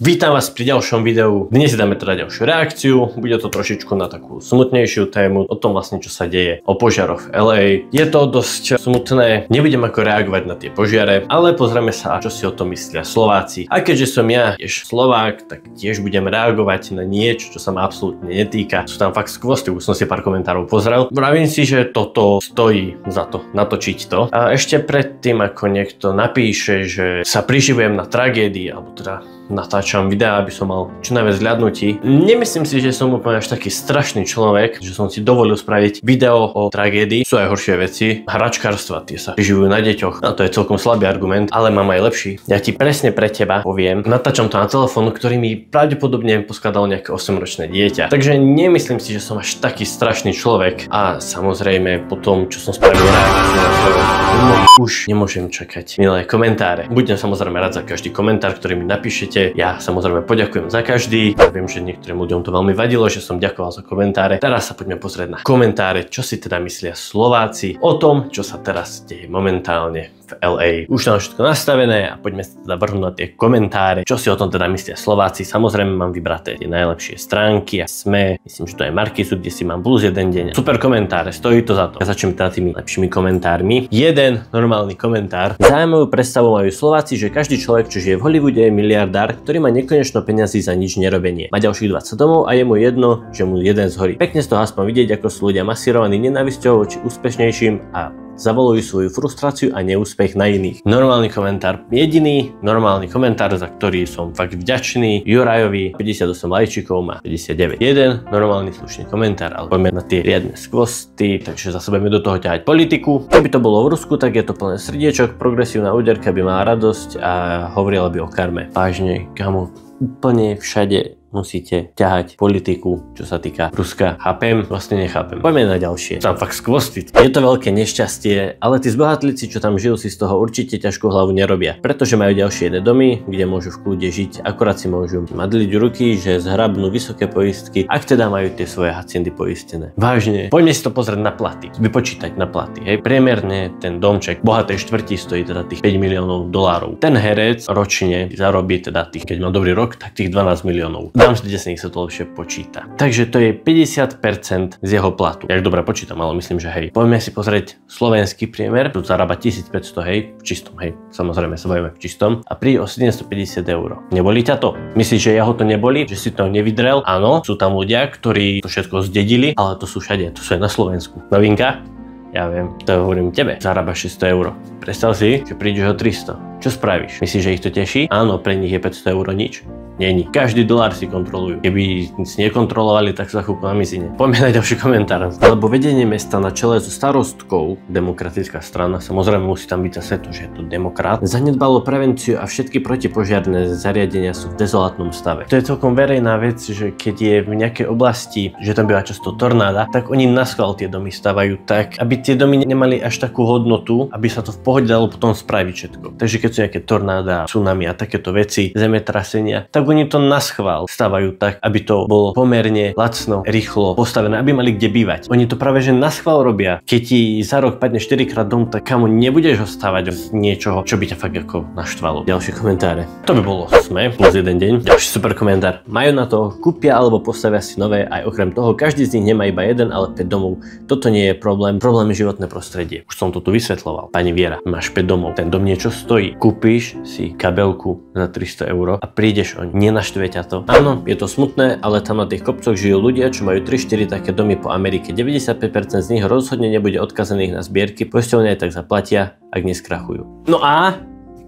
Vítam vás pri ďalšom videu. Dnes dáme teda ďalšiu reakciu. Bude to trošičku na takú smutnejšiu tému o tom vlastne, čo sa deje o požiaroch v LA. Je to dosť smutné. Nebudem ako reagovať na tie požiare, ale pozrieme sa, čo si o tom myslia Slováci. A keďže som ja tiež Slovák, tak tiež budem reagovať na niečo, čo sa ma absolútne netýka. Sú tam fakt skvosty, už som si pár komentárov pozrel. Vravím si, že toto stojí za to, natočiť to. A ešte predtým, ako niekto napíše, že sa priživujem na tragédii, alebo teda natáčam videá, aby som mal čo najviac zľadnutí. Nemyslím si, že som úplne až taký strašný človek, že som si dovolil spraviť video o tragédii. Sú aj horšie veci. Hračkárstva, tie sa priživujú na deťoch. A to je celkom slabý argument, ale mám aj lepší. Ja ti presne pre teba poviem. Natáčam to na telefón, ktorý mi pravdepodobne poskladal nejaké 8-ročné dieťa. Takže nemyslím si, že som až taký strašný človek. A samozrejme po tom, čo som spravil reakciu na už nemôžem čakať milé komentáre. Budem samozrejme rád za každý komentár, ktorý mi napíšete. Ja samozrejme poďakujem za každý. Ja viem, že niektorým ľuďom to veľmi vadilo, že som ďakoval za komentáre. Teraz sa poďme pozrieť na komentáre, čo si teda myslia Slováci o tom, čo sa teraz deje momentálne v LA. Už tam všetko nastavené a poďme sa teda vrhnúť na tie komentáre, čo si o tom teda myslia Slováci. Samozrejme mám vybraté tie najlepšie stránky a SME, myslím, že to je Markizu, kde si mám plus jeden deň. Super komentáre, stojí to za to. Ja začnem teda tými lepšími komentármi. Jeden normálny komentár. Zaujímavú predstavu majú Slováci, že každý človek, čo žije v Hollywoode, je miliardár, ktorý má nekonečno peňazí za nič nerobenie. Má ďalších 20 domov a je mu jedno, že mu jeden zhorí. Pekne z toho aspoň vidieť, ako sú ľudia masírovaní nenávisťou voči úspešnejším a zavolujú svoju frustráciu a neúspech na iných. Normálny komentár. Jediný normálny komentár, za ktorý som fakt vďačný. Jurajovi 58 lajčikov má 59. Jeden normálny slušný komentár, ale poďme na tie riadne skvosty, takže zase budeme do toho ťahať politiku. Keby to bolo v Rusku, tak je to plné srdiečok, progresívna úderka by mala radosť a hovorila by o karme. Vážne, kamo, úplne všade musíte ťahať politiku, čo sa týka Ruska. Chápem? Vlastne nechápem. Poďme na ďalšie. Tam fakt skvosty. Je to veľké nešťastie, ale tí zbohatlíci, čo tam žijú, si z toho určite ťažkú hlavu nerobia. Pretože majú ďalšie jedné domy, kde môžu v kľude žiť, akorát si môžu madliť ruky, že zhrabnú vysoké poistky, ak teda majú tie svoje haciendy poistené. Vážne. Poďme si to pozrieť na platy. Vypočítať na platy. Hej, priemerne ten domček v bohatej štvrti stojí teda tých 5 miliónov dolárov. Ten herec ročne zarobí teda tých, keď má dobrý rok, tak tých 12 miliónov. Dám si desných, sa to lepšie počíta. Takže to je 50% z jeho platu. Jak dobre počítam, ale myslím, že hej. Poďme si pozrieť slovenský priemer. Tu zarába 1500, hej, v čistom, hej. Samozrejme sa bavíme v čistom. A príde o 750 eur. Nebolí ťa to? Myslíš, že jeho to neboli? Že si to nevydrel? Áno, sú tam ľudia, ktorí to všetko zdedili, ale to sú všade, to sú aj na Slovensku. Novinka? Ja viem, to hovorím tebe. Zarába 600 eur. Predstav si, že prídeš o 300. Čo spravíš? Myslíš, že ich to teší? Áno, pre nich je 500 eur nič. Není. Každý dolár si kontrolujú. Keby nic nekontrolovali, tak sa chúpu na mizine. Poďme na ďalší komentár. Lebo vedenie mesta na čele so starostkou, demokratická strana, samozrejme musí tam byť zase to, že je to demokrat, zanedbalo prevenciu a všetky protipožiarne zariadenia sú v dezolátnom stave. To je celkom verejná vec, že keď je v nejakej oblasti, že tam býva často tornáda, tak oni naschvál tie domy stavajú tak, aby tie domy nemali až takú hodnotu, aby sa to v pohode dalo potom spraviť všetko. Takže keď sú nejaké tornáda, tsunami a takéto veci, zemetrasenia, tak oni to naschvál stavajú tak, aby to bolo pomerne lacno, rýchlo postavené, aby mali kde bývať. Oni to práve že naschvál robia. Keď ti za rok padne 4 krát dom, tak kamo nebudeš ho stavať z niečoho, čo by ťa fakt ako naštvalo. Ďalšie komentáre. To by bolo SME plus jeden deň. Ďalší super komentár. Majú na to, kúpia alebo postavia si nové, aj okrem toho každý z nich nemá iba jeden, ale 5 domov. Toto nie je problém. Problém je životné prostredie. Už som to tu vysvetľoval. Pani Viera, máš 5 domov. Ten dom niečo stojí. Kúpiš si kabelku za 300 eur a prídeš oň. Nenaštve ťa to. Áno, je to smutné, ale tam na tých kopcoch žijú ľudia, čo majú 3-4 také domy po Amerike. 95% z nich rozhodne nebude odkazaných na zbierky, poisťovne aj tak zaplatia, ak neskrachujú. No a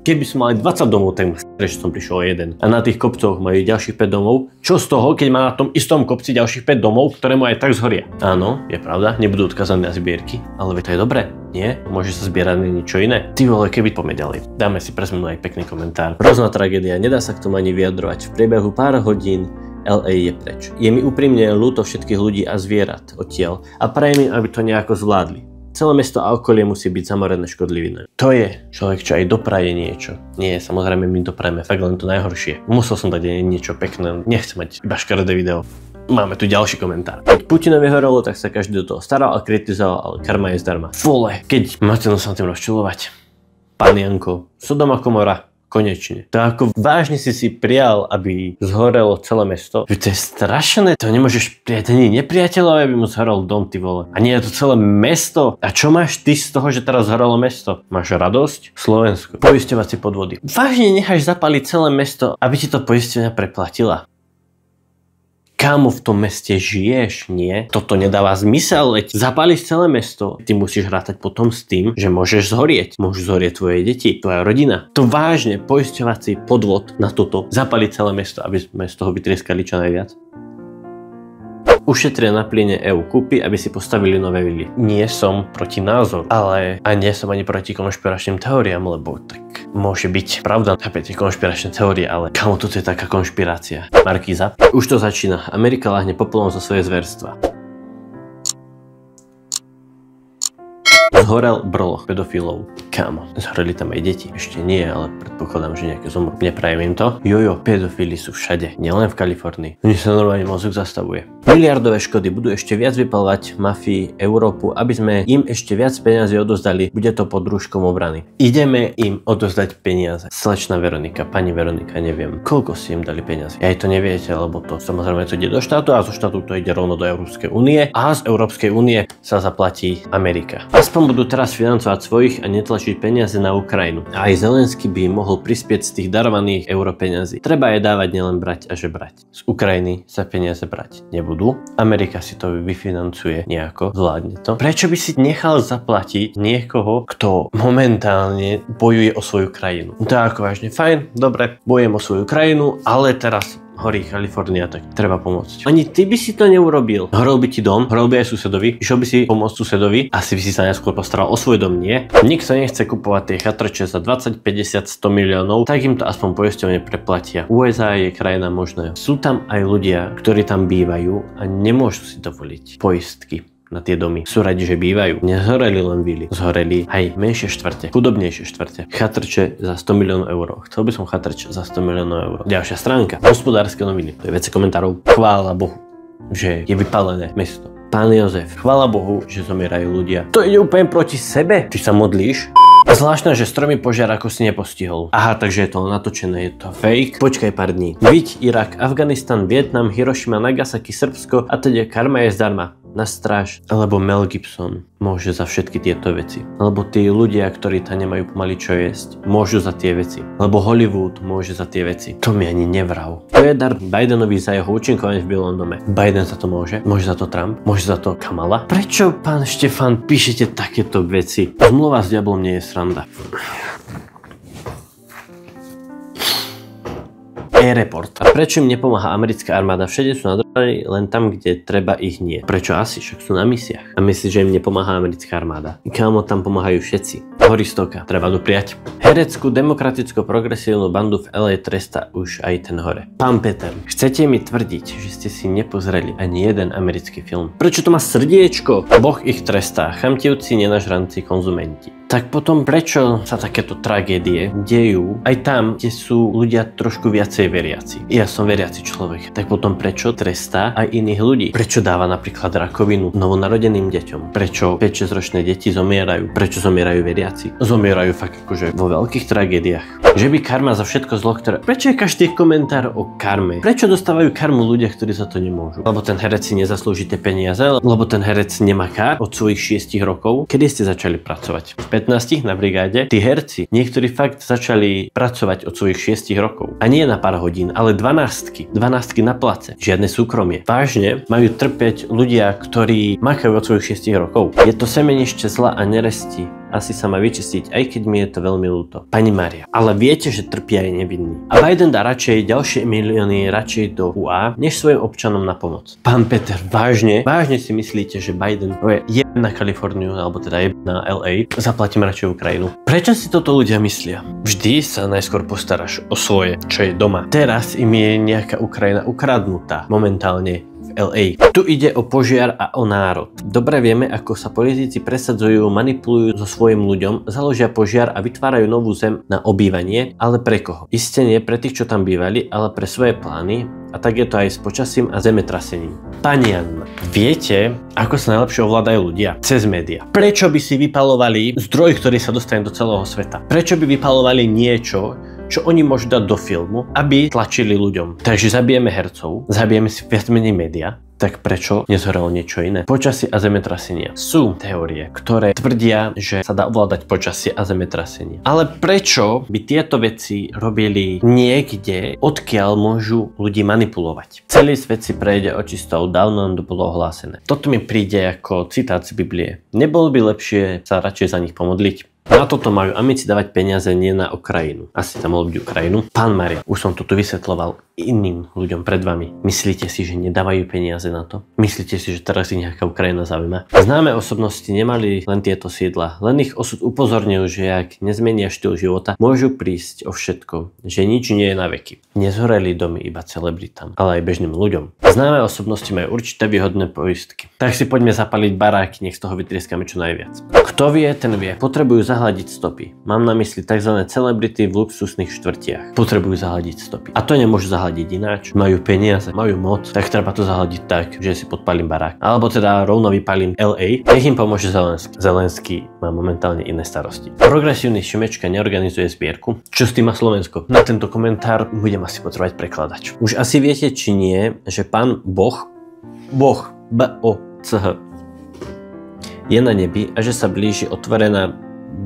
keby som mali 20 domov, tak že som prišiel o jeden. A na tých kopcoch majú ďalších 5 domov. Čo z toho, keď má na tom istom kopci ďalších 5 domov, ktoré mu aj tak zhoria? Áno, je pravda, nebudú odkazané na zbierky, ale to je dobré. Nie? Môže sa zbierať na niečo iné. Ty vole, keby poďme ďalej. Dáme si pre zmenu aj pekný komentár. Hrozná tragédia, nedá sa k tomu ani vyjadrovať. V priebehu pár hodín LA je preč. Je mi úprimne ľúto všetkých ľudí a zvierat odtiaľ a prajem im, aby to nejako zvládli. Celé mesto a okolie musí byť zamorené škodlivinou. To je človek, čo aj dopraje niečo. Nie, samozrejme my doprajeme fakt len to najhoršie. Musel som dať niečo pekné, nechcem mať iba škaredé video. Máme tu ďalší komentár. Keď Putinovi horelo, tak sa každý do toho staral a kritizoval, ale karma je zdarma. Vole, keď máte no sa tým rozčulovať. Pán Janko, Sodoma Komora, konečne. To ako vážne si prijal, aby zhorelo celé mesto. To je strašné, to nemôžeš prijať ani nepriateľov, aby mu zhorel dom, ty vole. A nie je to celé mesto. A čo máš ty z toho, že teraz zhorelo mesto? Máš radosť? Slovensko. Poisťovacie podvody. Vážne necháš zapaliť celé mesto, aby ti to poisťovňa preplatila? Kámo, v tom meste žiješ, nie? Toto nedáva zmysel, veď zapáliš celé mesto. Ty musíš rátať potom s tým, že môžeš zhorieť. Môžu zhorieť tvoje deti, tvoja rodina. To vážne poisťovací podvod na toto. Zapáliť celé mesto, aby sme z toho vytrieskali čo najviac. Ušetria na plyne EU kúpy, aby si postavili nové vily. Nie som proti názoru, ale a nie som ani proti konšpiračným teóriám, lebo tak môže byť pravda chápete konšpiračné teórie, ale kamo, toto je taká konšpirácia. Markíza. Už to začína. Amerika láhne popolom za svoje zverstva. Zhorel brloch pedofilov. Kámo, zhoreli tam aj deti. Ešte nie, ale predpokladám, že nejaké zomru. Neprajem im to. Jojo, pedofili sú všade, nielen v Kalifornii. Mne sa normálne mozog zastavuje. Miliardové škody budú ešte viac vypalovať mafii Európu, aby sme im ešte viac peniazy odozdali. Bude to pod rúškom obrany. Ideme im odozdať peniaze. Slečna Veronika, pani Veronika, neviem, koľko si im dali peniaze. Aj to neviete, lebo to samozrejme to ide do štátu a zo štátu to ide rovno do Európskej únie a z Európskej únie sa zaplatí Amerika. Aspoň budú teraz financovať svojich a netlačiť peniaze na Ukrajinu. A aj Zelenský by mohol prispieť z tých darovaných europeňazí. Treba je dávať, nielen brať a žebrať. Z Ukrajiny sa peniaze brať nebudú. Amerika si to vyfinancuje nejako, vládne to. Prečo by si nechal zaplatiť niekoho, kto momentálne bojuje o svoju krajinu? To je ako vážne fajn, dobre, bojujem o svoju krajinu, ale teraz horí Kalifornia, tak treba pomôcť. Ani ty by si to neurobil. Horol by ti dom, horol by aj susedovi, išiel by si pomôcť susedovi, asi by si sa najskôr postaral o svoj dom, nie? Nikto nechce kupovať tie chatrče za 20, 50, 100 miliónov, tak im to aspoň poisťovne preplatia. USA je krajina možného. Sú tam aj ľudia, ktorí tam bývajú a nemôžu si dovoliť poistky na tie domy. Sú radi, že bývajú. Nezhoreli len vily, zhoreli aj menšie štvrte, chudobnejšie štvrte. Chatrče za 100 miliónov eur. Chcel by som chatrč za 100 miliónov eur. Ďalšia stránka. Hospodárske noviny. To je veci komentárov. Chvála Bohu, že je vypálené mesto. Pán Jozef, chvála Bohu, že zomierajú ľudia. To ide úplne proti sebe. Ty sa modlíš? Zvláštne, že stromy požiar ako si nepostihol. Aha, takže je to natočené, je to fake. Počkaj pár dní. Viď, Irak, Afganistan, Vietnam, Hirošima, Nagasaki, Srbsko a teda karma je zdarma. Na stráž, alebo Mel Gibson môže za všetky tieto veci. Lebo tí ľudia, ktorí tam nemajú pomaly čo jesť, môžu za tie veci. Lebo Hollywood môže za tie veci. To mi ani nevrav. To je dar Bidenovi za jeho účinkovanie v Bielom dome. Biden za to môže? Môže za to Trump? Môže za to Kamala? Prečo, pán Štefan, píšete takéto veci? Zmluva s diablom nie je sranda. E-report. A prečo im nepomáha americká armáda? Všade sú nadrobení, len tam, kde treba ich nie. Prečo asi? Však sú na misiách. A myslíš, že im nepomáha americká armáda? Kámo, tam pomáhajú všetci. Horistovka, treba dopriať. Hereckú demokraticko-progresívnu bandu v LA tresta už aj ten hore. Pán Peter, chcete mi tvrdiť, že ste si nepozreli ani jeden americký film? Prečo to má srdiečko? Boh ich trestá, chamtivci, nenažranci, konzumenti. Tak potom prečo sa takéto tragédie dejú aj tam, kde sú ľudia trošku viacej veriaci? Ja som veriaci človek. Tak potom prečo trestá aj iných ľudí? Prečo dáva napríklad rakovinu novonarodeným deťom? Prečo 5-6 ročné deti zomierajú? Prečo zomierajú veriaci? Zomierajú fakt akože vo veľkých tragédiách. Že by karma za všetko zlo, ktoré... Prečo je každý komentár o karme? Prečo dostávajú karmu ľudia, ktorí za to nemôžu? Lebo ten herec si nezaslúži tie peniaze, lebo ten herec nemá kár od svojich 6 rokov. Kedy ste začali pracovať? 15 na brigáde? Tí herci, niektorí fakt začali pracovať od svojich 6 rokov. A nie na pár hodín, ale 12 na place. Žiadne súkromie. Vážne majú trpeť ľudia, ktorí makajú od svojich 6 rokov. Je to semenište zla a neresti. Asi sa má vyčistiť, aj keď mi je to veľmi ľúto. Pani Mária, ale viete, že trpia aj nevinní. A Biden dá radšej ďalšie milióny radšej do UA, než svojim občanom na pomoc. Pán Peter, vážne si myslíte, že Biden je na Kaliforniu, alebo teda je na LA, zaplatím radšej Ukrajinu? Prečo si toto ľudia myslia? Vždy sa najskôr postaráš o svoje, čo je doma. Teraz im je nejaká Ukrajina ukradnutá momentálne v LA. Tu ide o požiar a o národ. Dobre vieme, ako sa politici presadzujú, manipulujú so svojím ľuďom, založia požiar a vytvárajú novú zem na obývanie, ale pre koho? Isté nie pre tých, čo tam bývali, ale pre svoje plány. A tak je to aj s počasím a zemetrasením. Pani Anna, viete, ako sa najlepšie ovládajú ľudia? Cez média. Prečo by si vypalovali zdroj, ktorý sa dostane do celého sveta? Prečo by vypalovali niečo, čo oni môžu dať do filmu, aby tlačili ľuďom. Takže zabijeme hercov, zabijeme si viac menej média, tak prečo nezhorelo niečo iné? Počasie a zemetrasenia. Sú teórie, ktoré tvrdia, že sa dá ovládať počasie a zemetrasenie. Ale prečo by tieto veci robili niekde, odkiaľ môžu ľudí manipulovať? Celý svet si prejde očistou, dávno nám to bolo ohlásené. Toto mi príde ako citát z Biblie. Nebolo by lepšie sa radšej za nich pomodliť? Na toto majú amici dávať peniaze, nie na Ukrajinu. Asi tam mohlo byť Ukrajinu. Pán Maria, už som to tu vysvetloval iným ľuďom pred vami. Myslíte si, že nedávajú peniaze na to? Myslíte si, že teraz ich nejaká Ukrajina zaujíma? Známe osobnosti nemali len tieto sídla. Len ich osud upozornil, že ak nezmenia štýl života, môžu prísť o všetko. Že nič nie je na veky. Nezhoreli domy iba celebritám, ale aj bežným ľuďom. Známe osobnosti majú určité výhodné poistky. Tak si poďme zapaliť baráky, nech z toho vytrieskame čo najviac. Kto vie, ten vie. Potrebujú zahladiť stopy. Mám na mysli tzv. Celebrity v luxusných štvrtiach. Potrebujú zahladiť stopy. A to nemôžu zahladiť ináč. Majú peniaze, majú moc, tak treba to zahladiť tak, že si podpalím barák. Alebo teda rovno vypalím LA. Nech im pomôže Zelenský. Zelenský má momentálne iné starosti. Progresívny Šimečka neorganizuje zbierku. Čo s tým má Slovensko? Na tento komentár budem asi potrebovať prekladač. Už asi viete, či nie, že pán Boh, B-O-C-H, je na nebi a že sa blíži otvorená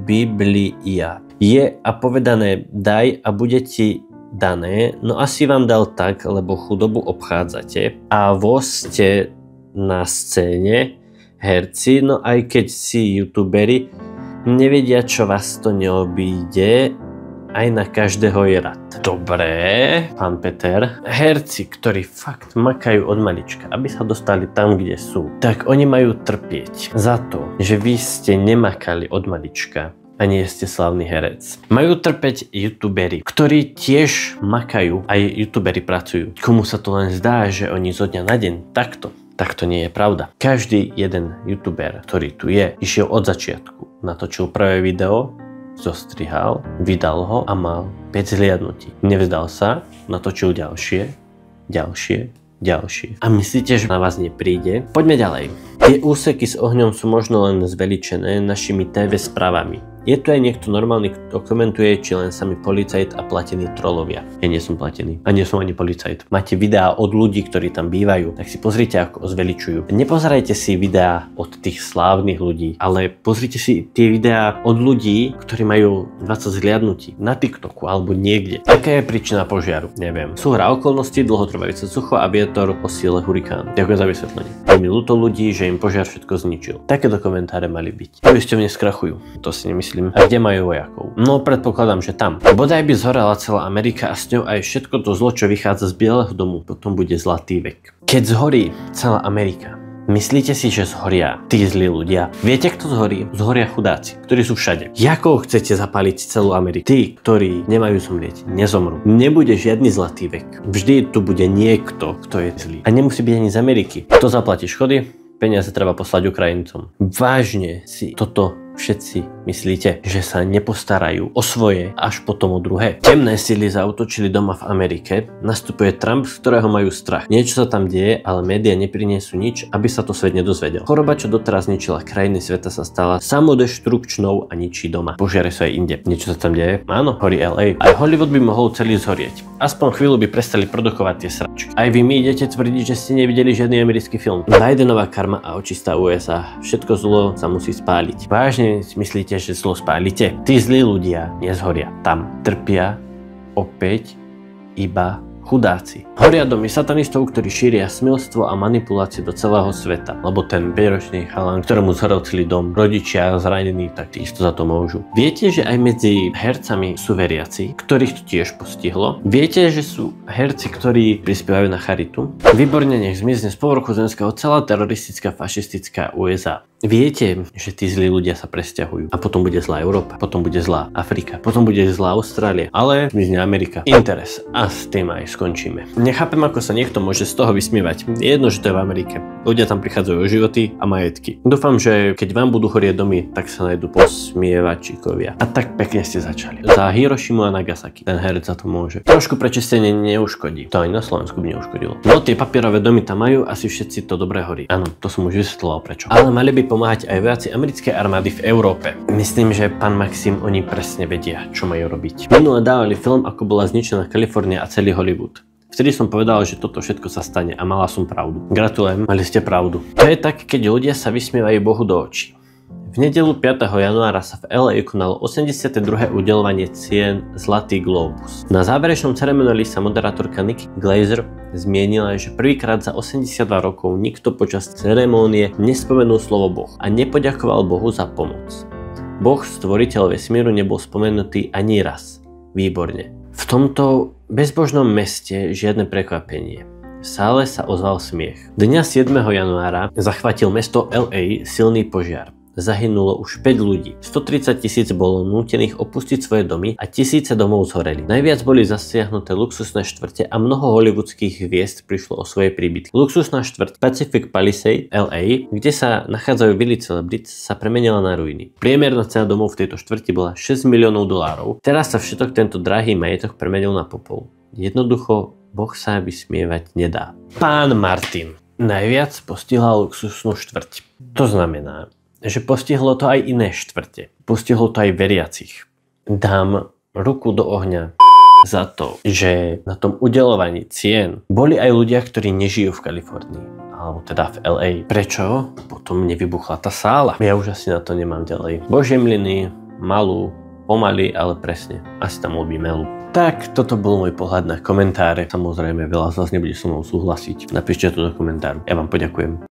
Biblia. Je a povedané daj a bude ti dané, no asi vám dal tak, lebo chudobu obchádzate a ste na scéne herci, no aj keď si youtuberi nevedia, čo vás to neobíde, aj na každého je rad. Dobre, pán Peter. Herci, ktorí fakt makajú od malička, aby sa dostali tam, kde sú, tak oni majú trpieť za to, že vy ste nemakali od malička a nie ste slavný herec. Majú trpeť youtuberi, ktorí tiež makajú, aj youtuberi pracujú. Komu sa to len zdá, že oni zo dňa na deň takto. Tak to nie je pravda. Každý jeden youtuber, ktorý tu je, išiel od začiatku. Natočil prvé video, zostrihal, vydal ho a mal 5 zhliadnutí. Nevzdal sa, natočil ďalšie. A myslíte, že na vás nepríde? Poďme ďalej. Tie úseky s ohňom sú možno len zveličené našimi TV správami. Je tu aj niekto normálny, kto komentuje, či len sami policajt a platení trolovia. Ja nie som platený a nie som ani policajt. Máte videá od ľudí, ktorí tam bývajú, tak si pozrite, ako zveličujú. Nepozerajte si videá od tých slávnych ľudí, ale pozrite si tie videá od ľudí, ktorí majú 20 zhliadnutí na TikToku alebo niekde. Aká je príčina požiaru? Neviem. Súhra okolností, dlhotrvajúce sucho a vietor o síle hurikánu. Ďakujem za vysvetlenie. Je mi ľúto ľudí, že im požiar všetko zničil. Takéto komentáre mali byť. Poisťovne skrachujú. To si nemyslím. A kde majú vojakov? No predpokladám, že tam. Bodaj by zhorela celá Amerika a s ňou aj všetko to zlo, čo vychádza z Bieleho domu. Potom bude zlatý vek. Keď zhorí celá Amerika, myslíte si, že zhoria tí zlí ľudia? Viete, kto zhorí? Zhoria chudáci, ktorí sú všade. Ako chcete zapáliť celú Ameriku? Tí, ktorí nemajú zomrieť, nezomrú. Nebude žiadny zlatý vek. Vždy tu bude niekto, kto je zlý. A nemusí byť ani z Ameriky. Kto zaplatí škody? Peniaze treba poslať Ukrajincom. Vážne si toto všetci myslíte, že sa nepostarajú o svoje až potom o druhé? Temné sily zaútočili doma v Amerike, nastupuje Trump, z ktorého majú strach. Niečo sa tam deje, ale médiá nepriniesú nič, aby sa to svet nedozvedel. Choroba, čo doteraz ničila krajiny sveta, sa stala samodeštrukčnou a ničí doma. Požiare sú aj inde. Niečo sa tam deje? Áno, horí LA. Aj Hollywood by mohol celý zhorieť. Aspoň chvíľu by prestali produkovať tie sračky. Aj vy mi idete tvrdiť, že ste nevideli žiadny americký film. Bidenová karma a očistá USA. Všetko zlo sa musí spáliť. Vážne myslíte, že zlo spálite? Tí zlí ľudia nezhoria. Tam trpia opäť iba chudáci. Horia domy satanistov, ktorí šíria smilstvo a manipulácie do celého sveta. Lebo ten 5-ročný chalan, ktorému zhorel celý dom, rodičia zranení, tak tí isto za to môžu. Viete, že aj medzi hercami sú veriaci, ktorých to tiež postihlo? Viete, že sú herci, ktorí prispievajú na charitu? Výborne, nech zmizne z povrchu zemského celá teroristická fašistická USA. Viete, že tí zlí ľudia sa presťahujú a potom bude zlá Európa, potom bude zlá Afrika, potom bude zlá Austrália, ale zmizne Amerika. Interes. A s tým aj skončíme. Nechápem, ako sa niekto môže z toho vysmievať. Je jedno, že to je v Amerike. Ľudia tam prichádzajú o životy a majetky. Dúfam, že keď vám budú horieť domy, tak sa nájdu posmievačikovia. A tak pekne ste začali. Za Hirošimu a Nagasaki. Ten herec za to môže. Trošku prečistenie neuškodí. To ani na Slovensku by neuškodilo. No tie papierové domy tam majú, asi všetci to dobre horí. Áno, to som už vysvetloval prečo. Ale mali by pomáhať aj vojaci americkej armády v Európe. Myslím, že pán Maxim, oni presne vedia, čo majú robiť. Minule dávali film, ako bola zničená Kalifornia a celý Hollywood. Vtedy som povedal, že toto všetko sa stane a mala som pravdu. Gratulujem, mali ste pravdu. To je tak, keď ľudia sa vysmievajú Bohu do očí. V nedeľu 5. januára sa v LA konalo 82. udeľovanie cien Zlatý globus. Na záverečnom ceremonii sa moderátorka Nikki Glaser zmienila, že prvýkrát za 82 rokov nikto počas ceremónie nespomenul slovo Boh a nepoďakoval Bohu za pomoc. Boh, stvoriteľ vesmíru, nebol spomenutý ani raz. Výborne. V tomto bezbožnom meste žiadne prekvapenie. V sále sa ozval smiech. Dňa 7. januára zachvátil mesto LA silný požiar. Zahynulo už 5 ľudí. 130 000 bolo nútených opustiť svoje domy a tisíce domov zhoreli. Najviac boli zasiahnuté luxusné štvrte a mnoho hollywoodských hviezd prišlo o svoje príbytky. Luxusná štvrť Pacific Palisade LA, kde sa nachádzajú vily celebrít, sa premenila na ruiny. Priemerná cena domov v tejto štvrti bola $6 miliónov. Teraz sa všetok tento drahý majetok premenil na popol. Jednoducho, Boh sa vysmievať nedá. Pán Martin najviac postihla luxusnú štvrť. To znamená, že postihlo to aj iné štvrte. Postihlo to aj veriacich. Dám ruku do ohňa za to, že na tom udeľovaní cien boli aj ľudia, ktorí nežijú v Kalifornii, alebo teda v LA. Prečo potom nevybuchla tá sála? Ja už asi na to nemám ďalej. Božie mlyny, malú, pomaly, ale presne. Asi tam ľubí melu. Tak, toto bol môj pohľad na komentáre. Samozrejme, veľa z vás nebude so mnou súhlasiť. Napíšte to do komentáru. Ja vám poďakujem.